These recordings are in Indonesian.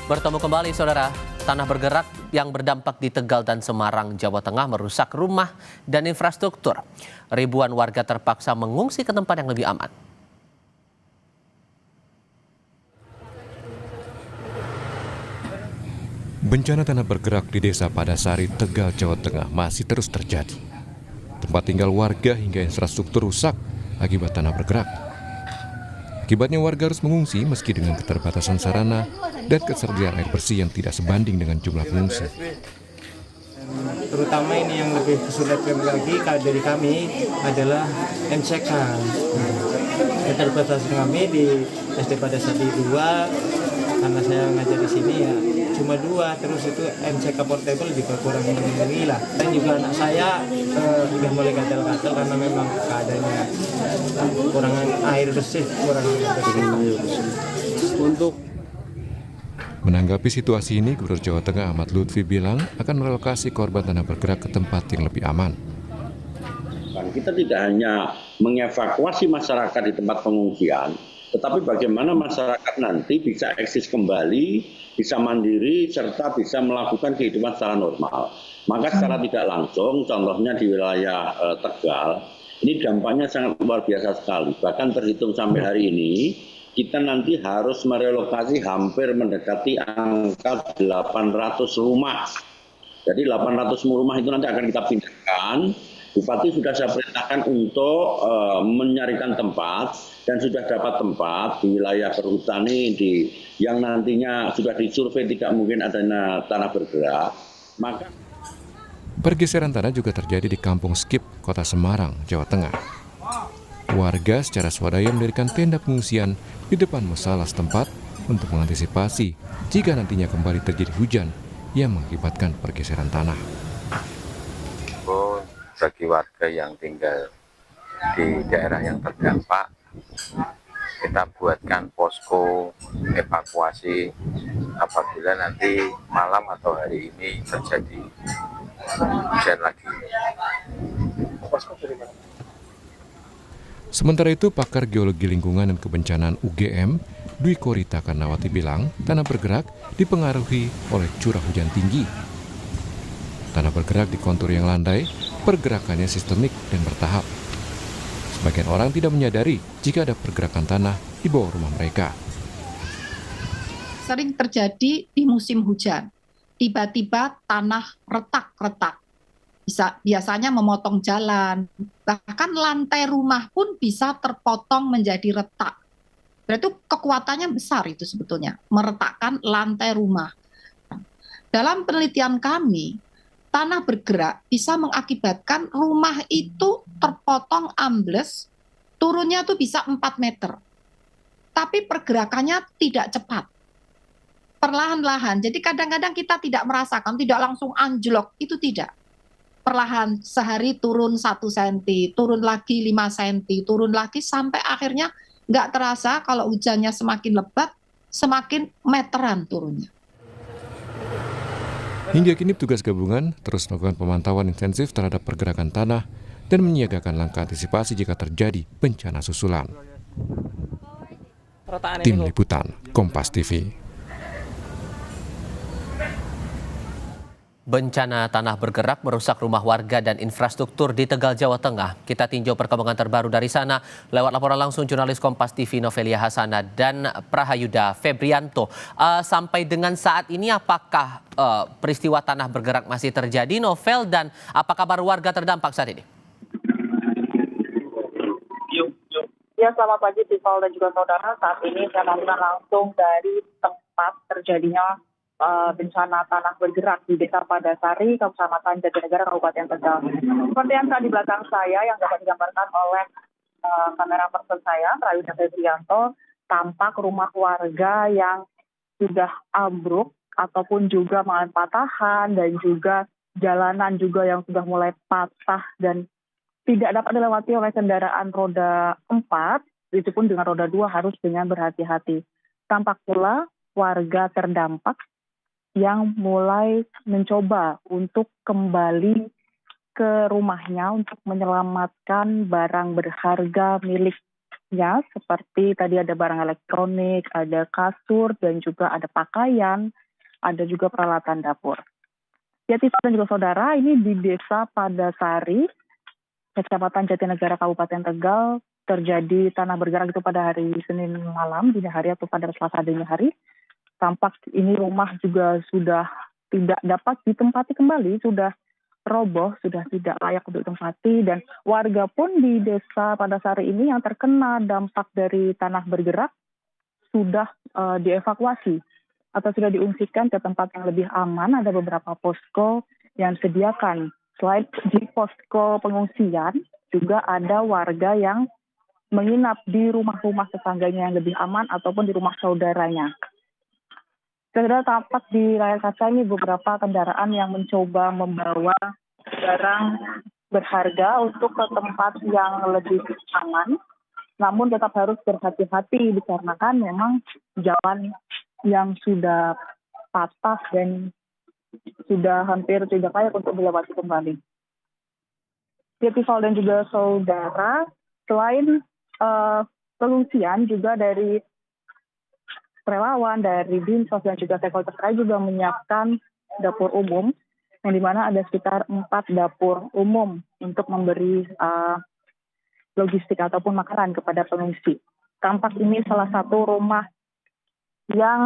Bertemu kembali saudara, tanah bergerak yang berdampak di Tegal dan Semarang, Jawa Tengah merusak rumah dan infrastruktur. Ribuan warga terpaksa mengungsi ke tempat yang lebih aman. Bencana tanah bergerak di Desa Padasari, Tegal, Jawa Tengah masih terus terjadi. Tempat tinggal warga hingga infrastruktur rusak akibat tanah bergerak. Akibatnya warga harus mengungsi meski dengan keterbatasan sarana dan ketersediaan air bersih yang tidak sebanding dengan jumlah pengungsi. Terutama ini yang lebih kesulitan lagi dari kami adalah MCK. Keterbatasan kami di SD Padasari 2, karena saya ngajar di sini ya cuma 2, terus itu MCK portable juga kurang memenuhi lah. Dan juga anak saya sudah mulai gatal-gatal karena memang keadaannya kurang air bersih, Untuk menanggapi situasi ini, Gubernur Jawa Tengah Ahmad Lutfi bilang akan merelokasi korban tanah bergerak ke tempat yang lebih aman. Kita tidak hanya mengevakuasi masyarakat di tempat pengungsian, tetapi bagaimana masyarakat nanti bisa eksis kembali, bisa mandiri, serta bisa melakukan kehidupan secara normal. Maka secara tidak langsung, contohnya di wilayah Tegal, ini dampaknya sangat luar biasa sekali. Bahkan terhitung sampai hari ini, kita nanti harus merelokasi hampir mendekati angka 800 rumah. Jadi 800 rumah itu nanti akan kita pindahkan. Bupati sudah saya perintahkan untuk mencarikan tempat dan sudah dapat tempat di wilayah perhutani yang nantinya sudah disurvei tidak mungkin adanya tanah bergerak. Maka pergeseran tanah juga terjadi di Kampung Skip, Kota Semarang, Jawa Tengah. Warga secara swadaya mendirikan tenda pengungsian di depan musala setempat untuk mengantisipasi jika nantinya kembali terjadi hujan yang mengakibatkan pergeseran tanah. Bagi warga yang tinggal di daerah yang terdampak, kita buatkan posko evakuasi apabila nanti malam atau hari ini terjadi hujan lagi. Sementara itu, pakar geologi lingkungan dan kebencanaan UGM, Dwi Korita Karnawati bilang, tanah bergerak dipengaruhi oleh curah hujan tinggi. Tanah bergerak di kontur yang landai, pergerakannya sistemik dan bertahap. Sebagian orang tidak menyadari jika ada pergerakan tanah di bawah rumah mereka. Sering terjadi di musim hujan. Tiba-tiba tanah retak-retak. Biasanya memotong jalan. Bahkan lantai rumah pun bisa terpotong menjadi retak. Berarti kekuatannya besar itu sebetulnya. Meretakkan lantai rumah. Dalam penelitian kami, tanah bergerak bisa mengakibatkan rumah itu terpotong ambles, turunnya tuh bisa 4 meter. Tapi pergerakannya tidak cepat. Perlahan-lahan. Jadi kadang-kadang kita tidak merasakan, tidak langsung anjlok, itu tidak. Perlahan, sehari turun 1 cm, turun lagi 5 cm, turun lagi sampai akhirnya nggak terasa kalau hujannya semakin lebat, semakin meteran turunnya. Hingga kini petugas gabungan terus melakukan pemantauan intensif terhadap pergerakan tanah dan menyiagakan langkah antisipasi jika terjadi bencana susulan. Tim Liputan, Kompas TV. Bencana tanah bergerak merusak rumah warga dan infrastruktur di Tegal, Jawa Tengah. Kita tinjau perkembangan terbaru dari sana lewat laporan langsung jurnalis Kompas TV Novelia Hasana dan Prahayuda Febrianto. Sampai dengan saat ini apakah peristiwa tanah bergerak masih terjadi, Novel, dan apa kabar warga terdampak saat ini? Ya, selamat pagi Tifal dan juga saudara. Saat ini saya melaporkan langsung dari tempat terjadinya bencana tanah bergerak di Desa Padasari, Kecamatan Jatinegara, Kabupaten Tegal. Seperti yang ada di belakang saya yang dapat digambarkan oleh kamera person saya, Prahayuda Febrianto, tampak rumah warga yang sudah ambruk ataupun juga mengalami patahan dan juga jalanan juga yang sudah mulai patah dan tidak dapat dilewati oleh kendaraan roda 4, itu pun dengan roda 2 harus dengan berhati-hati. Tampak pula warga terdampak yang mulai mencoba untuk kembali ke rumahnya untuk menyelamatkan barang berharga milik ya, seperti tadi ada barang elektronik, ada kasur, dan juga ada pakaian, ada juga peralatan dapur. Ya, Tifa dan juga saudara, ini di Desa Padasari, Kecamatan Jatinegara, Kabupaten Tegal, terjadi tanah bergerak itu pada hari Senin malam, dini hari atau pada Selasa dini hari. Tampak ini rumah juga sudah tidak dapat ditempati kembali, sudah roboh, sudah tidak layak untuk ditempati, dan warga pun di Desa Padasari ini yang terkena dampak dari tanah bergerak sudah dievakuasi atau sudah diungsikan ke tempat yang lebih aman. Ada beberapa posko yang disediakan. Selain di posko pengungsian, juga ada warga yang menginap di rumah-rumah tetangganya yang lebih aman ataupun di rumah saudaranya. Segera tampak di layar kaca ini beberapa kendaraan yang mencoba membawa barang berharga untuk ke tempat yang lebih aman, namun tetap harus berhati-hati dikarenakan memang jalan yang sudah patah dan sudah hampir tidak layak untuk dilewati kembali. Tival dan juga saudara, selain pengungsian juga dari relawan, dari Dinsos dan juga stakeholder terkait juga menyiapkan dapur umum, yang dimana ada sekitar 4 dapur umum untuk memberi logistik ataupun makanan kepada pengungsi. Tampak ini salah satu rumah yang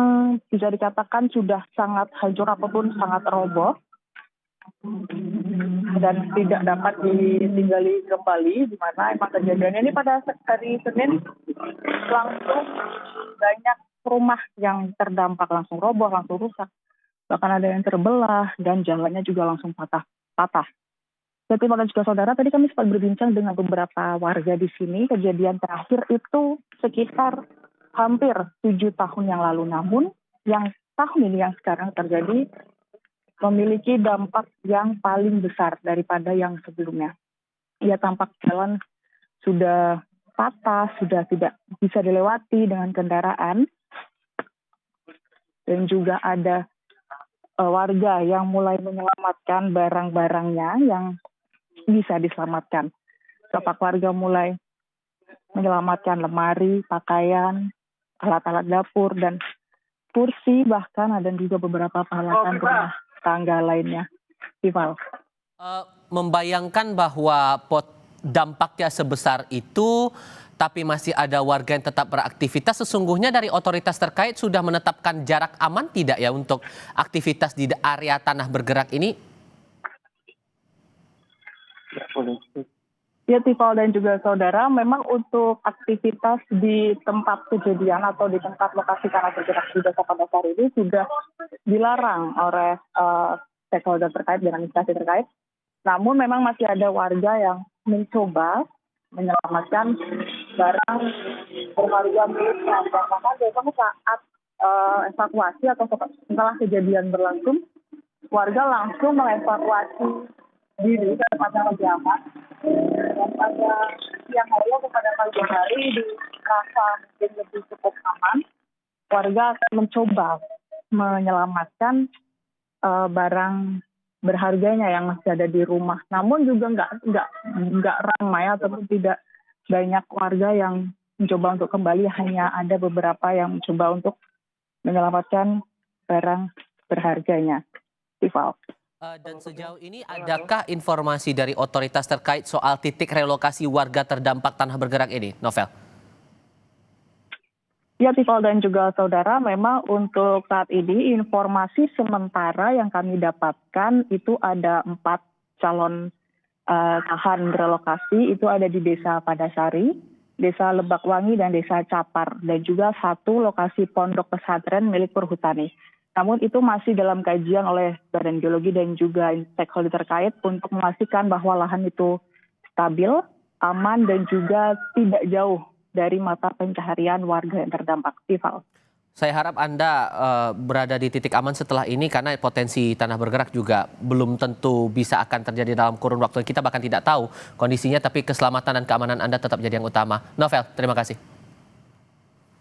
bisa dikatakan sudah sangat hancur ataupun sangat roboh dan tidak dapat ditinggali kembali, di mana emang kejadiannya ini pada hari Senin langsung banyak rumah yang terdampak, langsung roboh, langsung rusak. Bahkan ada yang terbelah dan jalannya juga langsung patah. Jadi dan juga saudara, tadi kami sempat berbincang dengan beberapa warga di sini. Kejadian terakhir itu sekitar hampir 7 tahun yang lalu. Namun yang tahun ini yang sekarang terjadi memiliki dampak yang paling besar daripada yang sebelumnya. Ya, tampak jalan sudah patah, sudah tidak bisa dilewati dengan kendaraan. Dan juga ada warga yang mulai menyelamatkan barang-barangnya yang bisa diselamatkan. Tampak warga mulai menyelamatkan lemari, pakaian, alat-alat dapur, dan kursi, bahkan ada juga beberapa peralatan rumah tangga lainnya. Tival. Membayangkan bahwa dampaknya sebesar itu, tapi masih ada warga yang tetap beraktivitas. Sesungguhnya dari otoritas terkait sudah menetapkan jarak aman tidak ya untuk aktivitas di area tanah bergerak ini? Ya, Tival dan juga saudara, memang untuk aktivitas di tempat kejadian atau di tempat lokasi tanah bergerak di Desa Padasari ini sudah dilarang oleh stakeholder terkait dengan instansi terkait. Namun memang masih ada warga yang mencoba menyelamatkan barang berharga miliknya. Karena biasanya saat evakuasi atau setelah kejadian berlangsung, warga langsung mengevakuasi diri ke tempat yang lebih aman. Dan pada siang hari atau pada pagi hari dirasa mungkin lebih cukup aman, warga akan mencoba menyelamatkan barang berharganya yang masih ada di rumah. Namun juga nggak ramai ataupun tidak banyak warga yang mencoba untuk kembali, hanya ada beberapa yang mencoba untuk menyelamatkan barang berharganya. Tival. Dan sejauh ini adakah informasi dari otoritas terkait soal titik relokasi warga terdampak tanah bergerak ini, Novel? Ya, Tival dan juga saudara, memang untuk saat ini informasi sementara yang kami dapatkan itu ada 4 calon tahan relokasi, itu ada di Desa Padasari, Desa Lebakwangi, dan Desa Capar, dan juga 1 lokasi pondok pesantren milik Perhutani. Namun itu masih dalam kajian oleh Badan Geologi dan juga stakeholder terkait untuk memastikan bahwa lahan itu stabil, aman, dan juga tidak jauh dari mata pencaharian warga yang terdampak. Tival. Saya harap Anda berada di titik aman setelah ini, karena potensi tanah bergerak juga belum tentu bisa akan terjadi dalam kurun waktu. Kita bahkan tidak tahu kondisinya, tapi keselamatan dan keamanan Anda tetap jadi yang utama. Novel, terima kasih.